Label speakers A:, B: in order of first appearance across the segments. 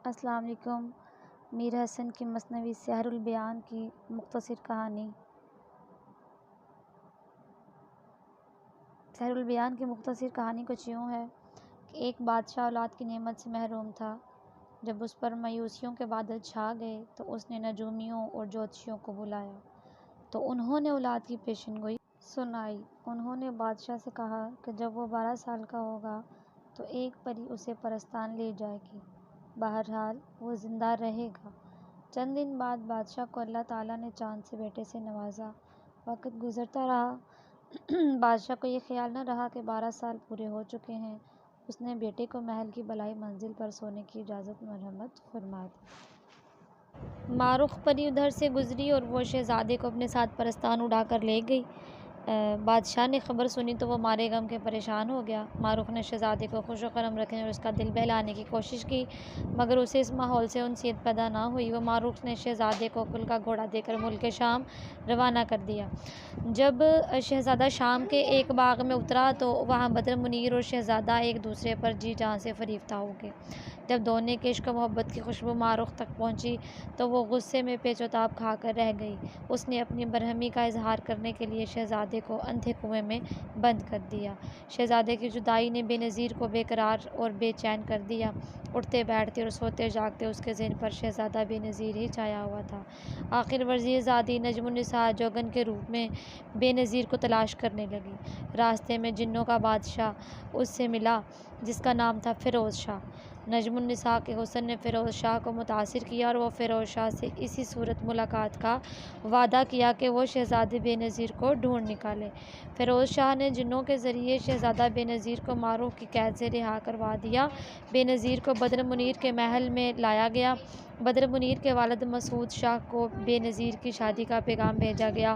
A: السلام علیکم۔ میر حسن کی مثنوی سحر البیان کی مختصر کہانی۔ سحر البیان کی مختصر کہانی کچھ یوں ہے کہ ایک بادشاہ اولاد کی نعمت سے محروم تھا۔ جب اس پر مایوسیوں کے بادل چھا گئے تو اس نے نجومیوں اور جوتشیوں کو بلایا تو انہوں نے اولاد کی پیشن گوئی سنائی۔ انہوں نے بادشاہ سے کہا کہ جب وہ 12 سال کا ہوگا تو ایک پری اسے پرستان لے جائے گی، بہرحال وہ زندہ رہے گا۔ چند دن بعد بادشاہ کو اللہ تعالیٰ نے چاند سے بیٹے سے نوازا۔ وقت گزرتا رہا، بادشاہ کو یہ خیال نہ رہا کہ 12 سال پورے ہو چکے ہیں۔ اس نے بیٹے کو محل کی بالائی منزل پر سونے کی اجازت مرحمت فرما دی۔ مارخ پری ادھر سے گزری اور وہ شہزادے کو اپنے ساتھ پرستان اڑا کر لے گئی۔ بادشاہ نے خبر سنی تو وہ مارے غم کے پریشان ہو گیا۔ مارخ نے شہزادے کو خوش و خرم رکھنے اور اس کا دل بہلانے کی کوشش کی، مگر اسے اس ماحول سے انسیت پیدا نہ ہوئی۔ وہ مارخ نے شہزادے کو عقل کا گھوڑا دے کر ملک شام روانہ کر دیا۔ جب شہزادہ شام کے ایک باغ میں اترا تو وہاں بدر منیر اور شہزادہ ایک دوسرے پر جی جان سے فریفتہ ہو گئے۔ جب دونوں کے عشق و محبت کی خوشبو مارخ تک پہنچی تو وہ غصے میں پیچ و تاب کھا کر رہ گئی۔ اس نے اپنی برہمی کا اظہار کرنے کے لیے شہزادے کو اندھے کنویں میں بند کر دیا۔ شہزادے کی جدائی نے بے نظیر کو بے قرار اور بے چین کر دیا۔ اٹھتے بیٹھتے اور سوتے جاگتے اس کے ذہن پر شہزادہ بے نظیر ہی چھایا ہوا تھا۔ آخر وزیر زادی نجم النساء جوگن کے روپ میں بے نظیر کو تلاش کرنے لگی۔ راستے میں جنوں کا بادشاہ اس سے ملا جس کا نام تھا فیروز شاہ۔ نجم النساء کے حسن نے فیروز شاہ کو متاثر کیا اور وہ فیروز شاہ سے اسی صورت ملاقات کا وعدہ کیا کہ وہ شہزادے بے نظیر کو ڈھونڈ نکالے۔ فیروز شاہ نے جنوں کے ذریعے شہزادہ بے نظیر کو مارخ کی قید سے رہا کروا دیا۔ بے نظیر کو بدر منیر کے محل میں لایا گیا۔ بدر منیر کے والد مسعود شاہ کو بے نظیر کی شادی کا پیغام بھیجا گیا۔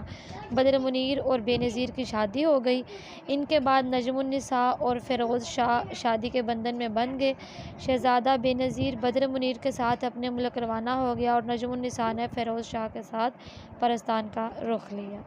A: بدر منیر اور بے نظیر کی شادی ہو گئی۔ ان کے بعد نجم النساء اور فیروز شاہ شادی کے بندھن میں بندھ گئے۔ شہزادہ بے نظیر بدر منیر کے ساتھ اپنے ملک روانہ ہو گیا اور نجم النساء نے فیروز شاہ کے ساتھ پرستان کا رخ لیا۔